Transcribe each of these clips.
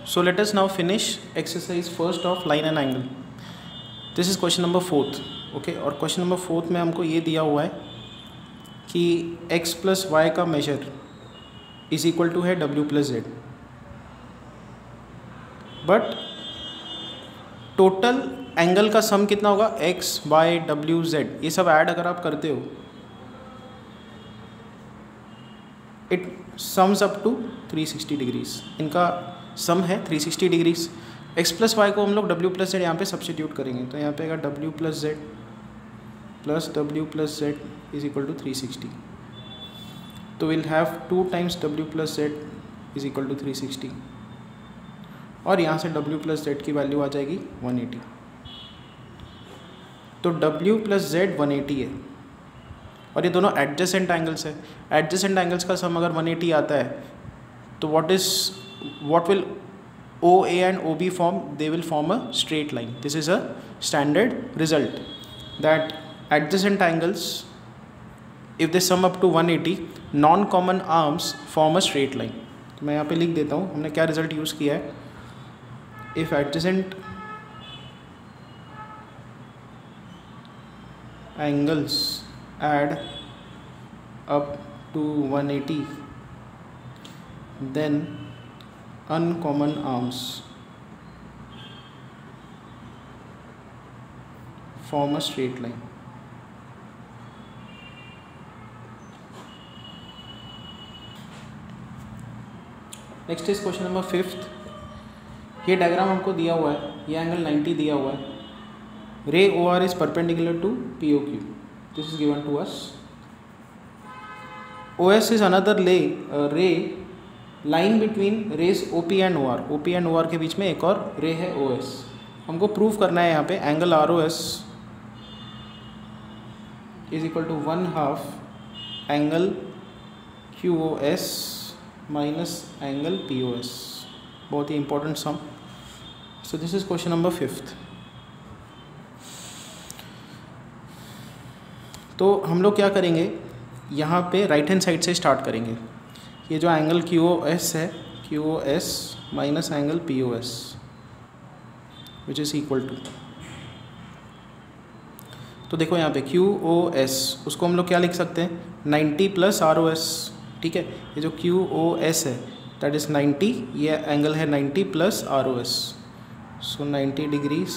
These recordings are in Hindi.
So let us now finish exercise first of line and angle. This is question number 4th. Okay, और क्वेश्चन नंबर 4th में हमको ये दिया हुआ है कि x प्लस वाई का मेजर इज इक्वल टू है w plus Z, but total angle का सम कितना होगा x y w z, ये सब ऐड अगर आप करते हो it sums up to 360 degrees. इनका सम है 360 डिग्रीज। x प्लस वाई को हम लोग w प्लस जेड यहाँ पे सब्सटीट्यूट करेंगे, तो यहाँ पे आएगा w plus Z plus w plus Z is equal to 360। तो will have 2 times w plus Z is equal to 360, और यहाँ से w प्लस जेड की वैल्यू आ जाएगी 180। तो w प्लस जेड 180 है, और ये दोनों एडजेसेंट एंगल्स है। एडजेसेंट एंगल्स का सम अगर 180 आता है तो what will OA and OB form? They will form a straight line. This is a standard result that adjacent angles, if they sum up to 180, non-common arms form a straight line. तो मैं यहाँ पे लिख देता हूँ हमने क्या रिजल्ट यूज़ किया है। If adjacent angles add up to 180, then uncommon arms form a straight line. Next is question number 5th। ये डायग्राम हमको दिया हुआ है, ये एंगल 90 दिया हुआ है। Ray O R is perpendicular to P O Q, this is given to us. O S is another ray line between rays O P and O R. O P and O R के बीच में एक और रे है ओ एस। हमको प्रूव करना है यहाँ पे angle R O S is equal to 1/2 angle Q O S minus angle P O S. बहुत ही important sum. So this is question number 5th। तो हम लोग क्या करेंगे, यहाँ पे राइट हैंड साइड से स्टार्ट करेंगे। ये जो एंगल क्यू ओ एस है, Q O S minus angle P O S which is equal to, तो देखो यहाँ पे क्यू ओ एस उसको हम लोग क्या लिख सकते हैं 90 प्लस आर ओ एस। ठीक है, ये जो क्यू ओ एस है दैट इज़ 90, ये एंगल है 90 plus R O S. So 90 degrees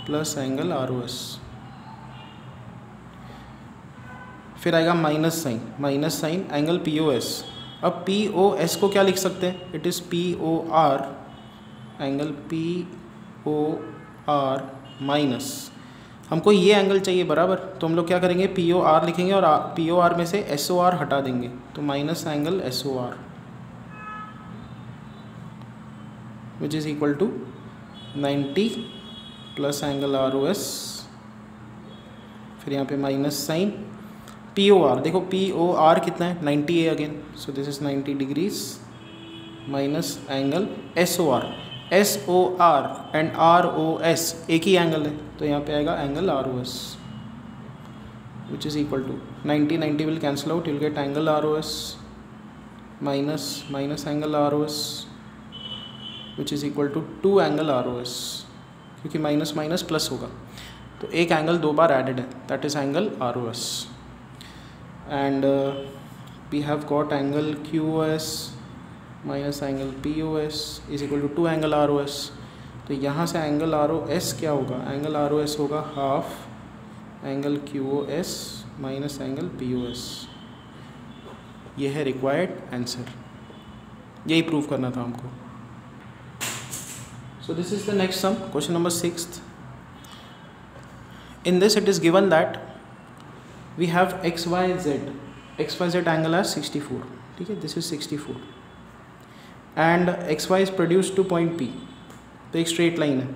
plus angle R O S. फिर आएगा minus sine angle P O S. अब पी ओ एस को क्या लिख सकते हैं, it is P O R angle P O R minus, हमको ये एंगल चाहिए बराबर, तो हम लोग क्या करेंगे पी ओ आर लिखेंगे और पी ओ आर में से एस ओ आर हटा देंगे, तो minus angle S O R which is equal to 90 plus angle R O S. फिर यहाँ पे minus sine P O R, देखो पी ओ आर कितना है 90 है again, so this is 90 degrees minus angle S O R. S O R and R O S एक ही एंगल है, तो यहाँ पे आएगा angle R O S which is equal to 90 will cancel out, will get angle R O S minus angle R O S which is equal to 2 angle R O S, क्योंकि माइनस माइनस प्लस होगा, तो एक एंगल 2 बार एडेड है, that is angle R O S. And we have got angle QoS minus angle POS is equal to 2 angle ROS। तो यहाँ से एंगल ROS क्या होगा, एंगल ROS होगा half angle QoS minus angle POS। ये है रिक्वायर्ड आंसर, यही प्रूव करना था हमको। सो this is the next sum, question number 6th। In this it is given that we have xyz angle as 64। ठीक है, this is 64 and xy is produced to point P, तो एक स्ट्रेट लाइन है।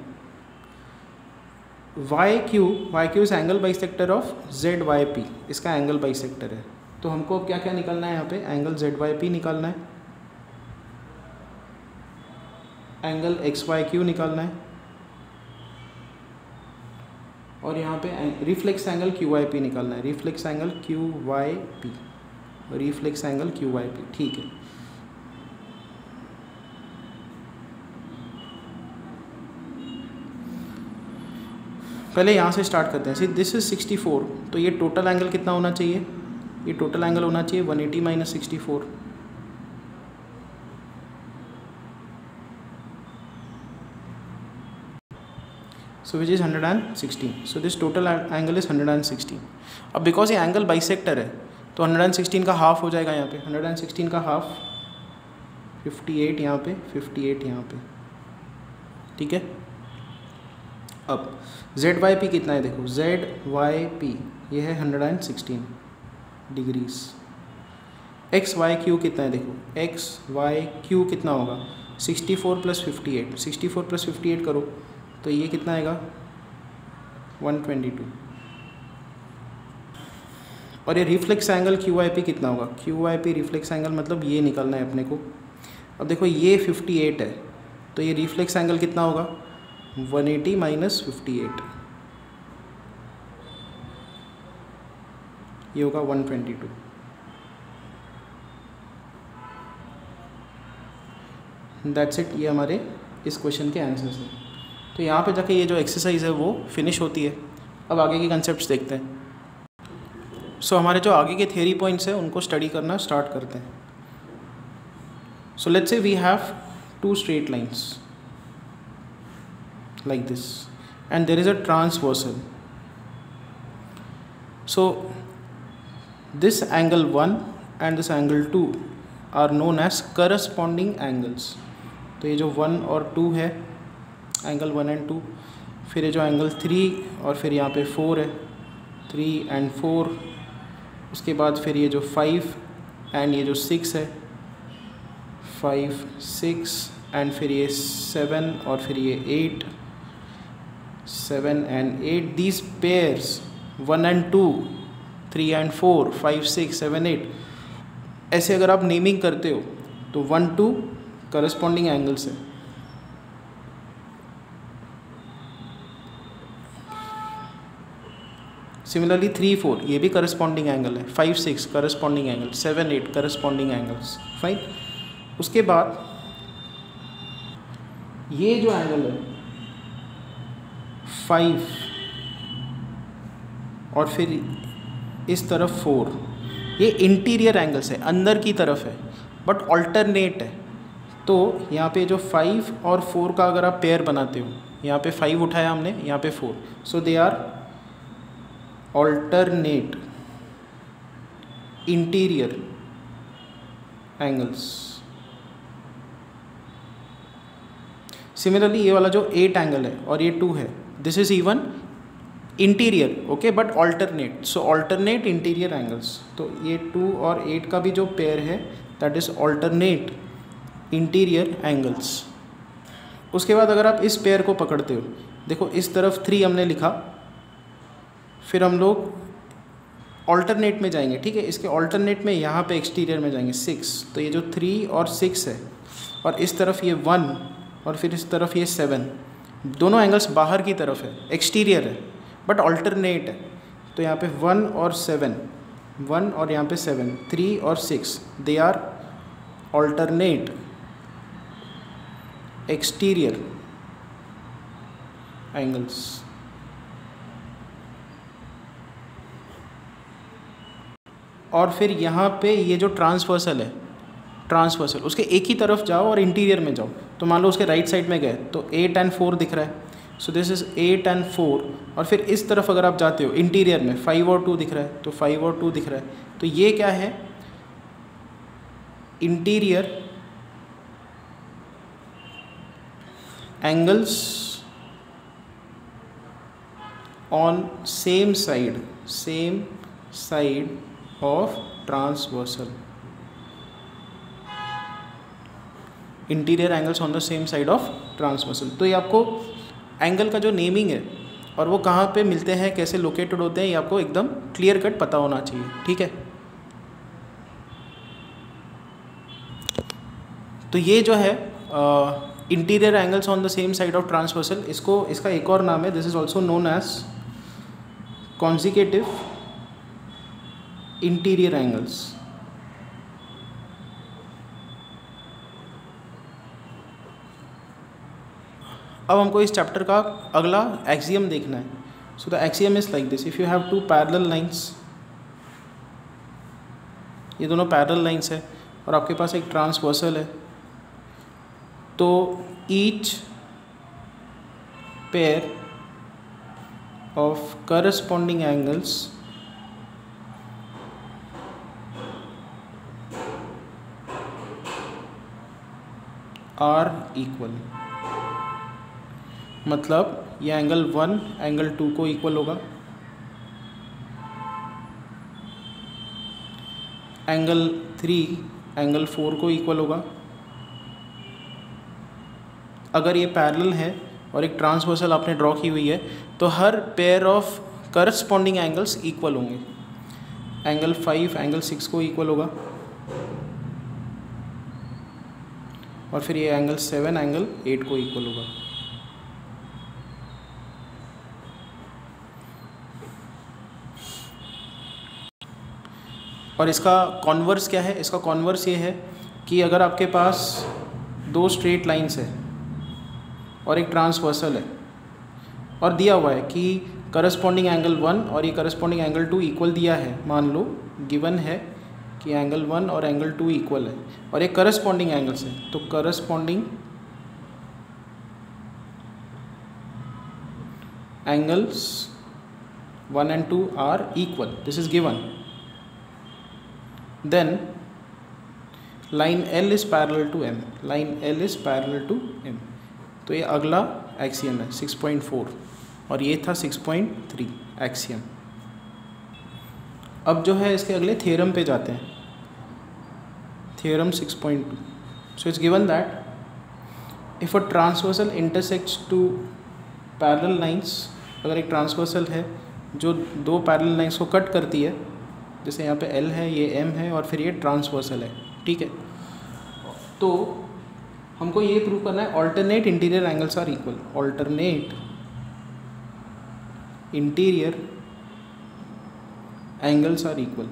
yq is angle bisector of zyp, इसका एंगल बाइसेक्टर है। तो हमको अब क्या क्या निकालना है यहाँ पे, एंगल zyp निकालना है, एंगल xyq निकालना है, और यहाँ पे रिफ्लेक्स एंगल QYP निकालना है, reflex angle QYP, reflex angle QYP। ठीक है, पहले यहाँ से स्टार्ट करते हैं। सी दिस इज 64, तो ये टोटल एंगल कितना होना चाहिए, ये टोटल एंगल होना चाहिए 180 minus 64। So which is 116। So this total angle is 116। अब बिकॉज ये एंगल बाइसेक्टर है तो 116 का हाफ हो जाएगा यहाँ पे, 116 का हाफ 58 यहाँ पे, 58 यहाँ पे, ठीक है। अब जेड वाई पी कितना है, देखो जेड वाई पी ये है 116 डिग्रीज। एक्स वाई क्यू कितना है, देखो एक्स वाई क्यू कितना होगा 64 प्लस 58, 64 प्लस 58 करो तो ये कितना आएगा 122। और ये reflex angle Q I P कितना होगा, Q I P reflex angle मतलब ये निकालना है अपने को। अब देखो ये 58 है तो ये रिफ्लेक्स एंगल कितना होगा 180 माइनस 58, ये होगा 122। दैट्स इट, ये हमारे इस क्वेश्चन के आंसर्स हैं। तो यहाँ पे जाके ये जो एक्सरसाइज है वो फिनिश होती है। अब आगे के कंसेप्ट्स देखते हैं। सो हमारे जो आगे के थियरी पॉइंट्स हैं उनको स्टडी करना स्टार्ट करते हैं। So let's say we have two straight lines like this and there is a transversal. So this angle 1 and this angle 2 are known as corresponding angles. तो ये जो 1 और 2 है एंगल 1 एंड 2, फिर ये जो एंगल 3 और फिर यहाँ पे 4 है 3 एंड 4, उसके बाद फिर ये जो 5 एंड ये जो 6 है 5 6 एंड फिर ये 7 और फिर ये 8 7 and 8, these pairs 1 and 2 3 and 4 5 6 7 8, ऐसे अगर आप नेमिंग करते हो तो 1 2 करस्पॉन्डिंग एंगल्स है। सिमिलरली 3 4 ये भी करस्पॉन्डिंग एंगल है, 5 6 corresponding angle, 7 8 corresponding angles, fine. उसके बाद ये जो एंगल है 5 और फिर इस तरफ 4, ये इंटीरियर एंगल्स है, अंदर की तरफ है बट ऑल्टरनेट है। तो यहाँ पे जो 5 और 4 का अगर आप पेयर बनाते हो, यहाँ पे 5 उठाया हमने, यहाँ पे 4, so they are alternate interior angles. Similarly ये वाला जो 8 एंगल है और ये 2 है, this is even interior, okay, but alternate, so alternate interior angles. तो ये 2 और 8 का भी जो पेयर है that is alternate interior angles. उसके बाद अगर आप इस पेयर को पकड़ते हो, देखो इस तरफ 3 हमने लिखा, फिर हम लोग ऑल्टरनेट में जाएंगे, ठीक है, इसके ऑल्टरनेट में यहाँ पे एक्सटीरियर में जाएंगे 6, तो ये जो 3 और 6 है और इस तरफ ये 1 और फिर इस तरफ ये 7, दोनों एंगल्स बाहर की तरफ है, एक्सटीरियर है बट ऑल्टरनेट है। तो यहाँ पे 1 और 7, 1 और यहाँ पे 7, 3 और 6, they are alternate exterior angles. और फिर यहाँ पे ये जो ट्रांसवर्सल है, ट्रांसवर्सल उसके एक ही तरफ जाओ और इंटीरियर में जाओ, तो मान लो उसके राइट साइड में गए तो 8 एंड 4 दिख रहा है, सो दिस इज 8 एंड 4, और फिर इस तरफ अगर आप जाते हो इंटीरियर में 5 और 2 दिख रहा है, तो 5 और 2 दिख रहा है, तो ये क्या है interior angles on same side of transversal, interior angles on the same side of transversal. तो ये आपको एंगल का जो नेमिंग है और वो कहाँ पे मिलते हैं, कैसे लोकेटेड होते हैं, ये आपको एकदम क्लियर कट पता होना चाहिए, ठीक है। तो ये जो है interior angles on the same side of transversal, इसका एक और नाम है, this is also known as consecutive interior angles. अब हमको इस चैप्टर का अगला एक्सियम देखना है। So the axiom is like this: if you have two parallel lines, ये दोनों पैरेलल लाइंस है और आपके पास एक ट्रांसवर्सल है, तो each pair of corresponding angles are equal. मतलब ये एंगल 1 एंगल 2 को इक्वल होगा, एंगल 3 एंगल 4 को इक्वल होगा। अगर ये पैरेलल है और एक ट्रांसवर्सल आपने ड्रॉ की हुई है तो हर pair of corresponding angles equal होंगे। एंगल 5 एंगल 6 को इक्वल होगा और फिर ये एंगल 7 एंगल 8 को इक्वल होगा। और इसका कॉन्वर्स क्या है? इसका कॉन्वर्स ये है कि अगर आपके पास दो स्ट्रेट लाइंस है और एक ट्रांसवर्सल है और दिया हुआ है कि करस्पॉन्डिंग एंगल 1 और ये करस्पॉन्डिंग एंगल 2 इक्वल दिया है, मान लो गिवन है कि एंगल 1 और एंगल 2 इक्वल है और एक करस्पॉन्डिंग एंगल्स है, तो corresponding angles 1 and 2 are equal, this is given. Then line L is parallel to M, line L is parallel to M। तो ये अगला एक्सियम है 6.4 और ये था 6.3 एक्सियम। अब जो है इसके अगले थ्योरम पे जाते हैं, theorem 6.2। So it's given that if a transversal intersects two parallel lines, अगर एक ट्रांसवर्सल है जो दो पैरेलल लाइंस को कट करती है, जैसे यहाँ पे L है, ये M है और फिर ये ट्रांसवर्सल है, ठीक है। तो हमको ये प्रूव करना है alternate interior angles are equal, alternate interior angles are equal.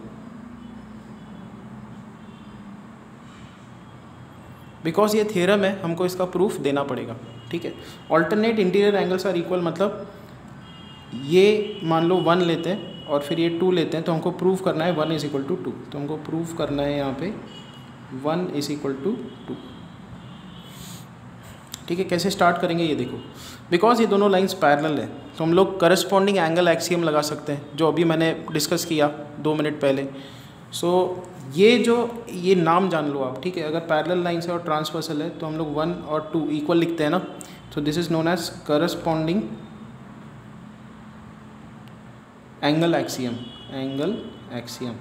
Because ये थ्योरम है, हमको इसका प्रूफ देना पड़ेगा, ठीक है। Alternate interior angles are equal मतलब ये मान लो 1 लेते हैं और फिर ये 2 लेते हैं, तो हमको प्रूव करना है 1 = 2। तो हमको प्रूव करना है यहाँ पे 1 = 2, ठीक है। कैसे स्टार्ट करेंगे ये देखो, बिकॉज ये दोनों लाइंस पैरेलल है तो हम लोग करस्पॉन्डिंग एंगल एक्सियम लगा सकते हैं, जो अभी मैंने डिस्कस किया 2 मिनट पहले। सो ये नाम जान लो आप, ठीक है। अगर पैरेलल लाइंस है और ट्रांसवर्सल है तो हम लोग 1 और 2 इक्वल लिखते हैं ना, तो this is known as corresponding angle axiom, angle axiom.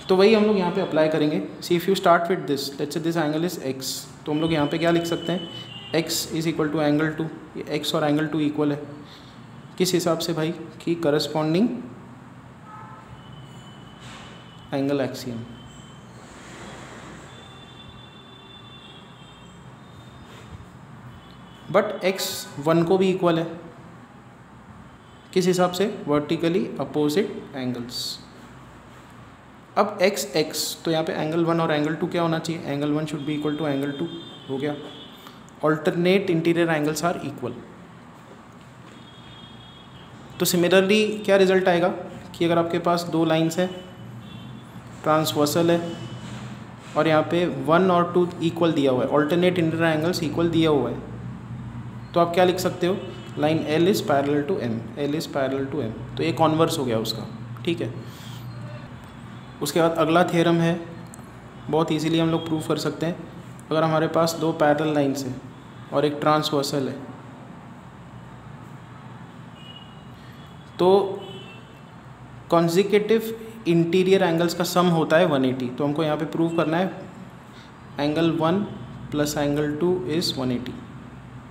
तो वही हम लोग यहाँ पे अप्लाई करेंगे। See if you start with this, let's say this angle is x, तो हम लोग यहाँ पे क्या लिख सकते हैं, x = एंगल 2। ये x और एंगल 2 इक्वल है, किस हिसाब से भाई, कि corresponding angle axiom. But x 1 को भी इक्वल है, किस हिसाब से, वर्टिकली अपोजिट एंगल्स। अब x तो यहाँ पे एंगल 1 और एंगल 2 क्या होना चाहिए, angle 1 should be equal to angle 2, हो गया। Alternate interior angles are equal. तो सिमिलरली क्या रिजल्ट आएगा कि अगर आपके पास दो लाइंस हैं, ट्रांसवर्सल है और यहाँ पे 1 और 2 इक्वल दिया हुआ है, ऑल्टरनेट इंटीरियर एंगल्स इक्वल दिया हुआ है, तो आप क्या लिख सकते हो, line L is parallel to M, L is parallel to M। तो ये कॉन्वर्स हो गया उसका, ठीक है। उसके बाद अगला थ्योरम है, बहुत इजीली हम लोग प्रूव कर सकते हैं। अगर हमारे पास दो पैरेलल लाइंस हैं और एक ट्रांसवर्सल है, तो कॉन्जिक्यूटिव इंटीरियर एंगल्स का सम होता है 180। तो हमको यहाँ पे प्रूव करना है angle 1 + angle 2 is 180,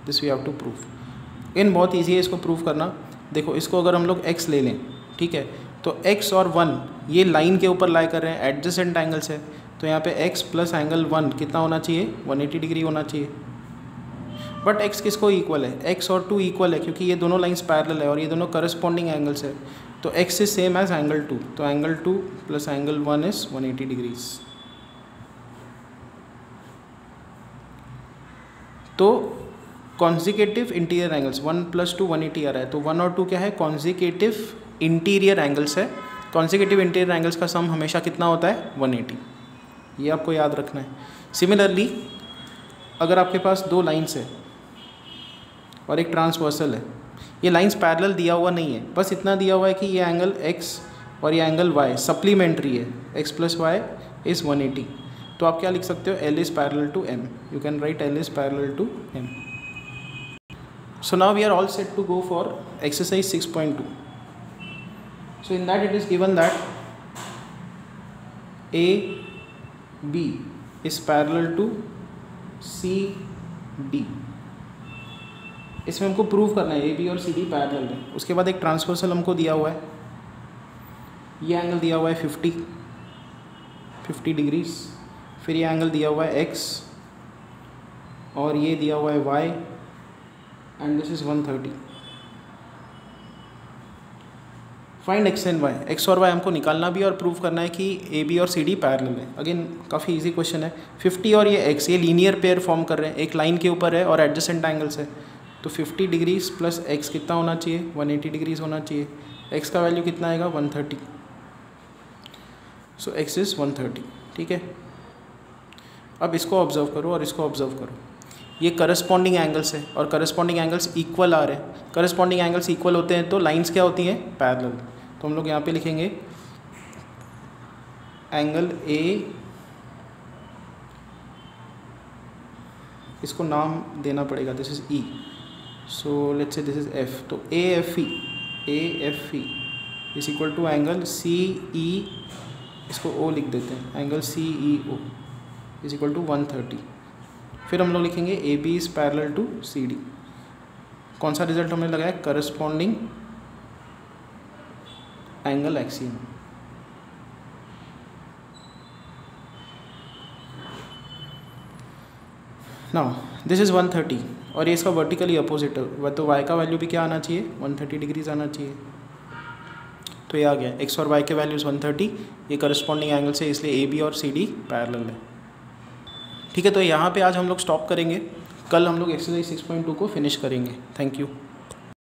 this we have to prove. इन बहुत ईजी है इसको प्रूव करना। देखो इसको अगर हम लोग x ले लें, ठीक है, तो x और 1 ये लाइन के ऊपर लाई कर रहे हैं, एडजेसेंट एंगल्स है, तो यहाँ पे x + एंगल 1 कितना होना चाहिए, 180 डिग्री होना चाहिए। बट x किसको इक्वल है, x और 2 इक्वल है, क्योंकि ये दोनों लाइंस पैरेलल है और ये दोनों करस्पॉन्डिंग एंगल्स है। तो x is same as angle 2, तो एंगल 2 + एंगल 1 इज 180 डिग्रीज। तो कॉन्जिकेटिव इंटीरियर एंगल्स 1 + 2 180 आ रहा है, तो 1 और 2 क्या है, कॉन्जिकेटिव इंटीरियर एंगल्स है। कॉन्जिकेटिव इंटीरियर एंगल्स का सम हमेशा कितना होता है, 180, ये आपको याद रखना है। सिमिलरली अगर आपके पास दो लाइन्स है और एक ट्रांसवर्सल है, ये लाइन्स पैरेलल दिया हुआ नहीं है, बस इतना दिया हुआ है कि ये एंगल x और ये एंगल y सप्लीमेंट्री है, x + y इज़ 180, तो आप क्या लिख सकते हो, L is parallel to M, you can write L is parallel to M. So now we are all set to go for exercise 6.2. So in that it is given that AB is parallel to CD. इसमें हमको प्रूव करना है AB और CD पैरेलल है। उसके बाद एक ट्रांसवर्सल हमको दिया हुआ है, ये एंगल दिया हुआ है 50 डिग्रीज, फिर ये एंगल दिया हुआ है x और ये दिया हुआ है y and this is 130. Find x and y, x और y हमको निकालना भी और प्रूव करना है कि AB और CD पैरेलल है। अगेन काफ़ी इजी क्वेश्चन है। 50 और ये x, ये लीनियर पेयर फॉर्म कर रहे हैं, एक लाइन के ऊपर है और एडजेसेंट एंगल्स है, तो 50 डिग्रीज प्लस x कितना होना चाहिए, 180 डिग्रीज होना चाहिए। x का वैल्यू कितना आएगा, 130, सो x इज़ 130, ठीक है। अब इसको ऑब्जर्व करो और इसको ऑब्जर्व करो, ये करस्पॉन्डिंग एंगल्स है और करस्पॉन्डिंग एंगल्स इक्वल आ रहे हैं। करस्पॉन्डिंग एंगल्स इक्वल होते हैं तो लाइंस क्या होती हैं, पैरेलल। तो हम लोग यहाँ पे लिखेंगे एंगल ए, इसको नाम देना पड़ेगा, this is E, so let's say this is F, तो A F E is equal to angle C E, इसको ओ लिख देते हैं, angle C E O is equal to 130। फिर हम लोग लिखेंगे A B is parallel to C D. कौन सा रिजल्ट हमने लगाया, corresponding angle axiom. Now this is 130 और ये इसका वर्टिकली अपोजिट है, तो y का वैल्यू भी क्या आना चाहिए, 130 डिग्रीज आना चाहिए। तो ये आ गया, x और y के वैल्यूज़ 130, ये करस्पॉन्डिंग एंगल से, इसलिए ए बी और सी डी पैरेलल है, ठीक है। तो यहाँ पे आज हम लोग स्टॉप करेंगे, कल हम लोग एक्सरसाइज 6.2 को फिनिश करेंगे। Thank you.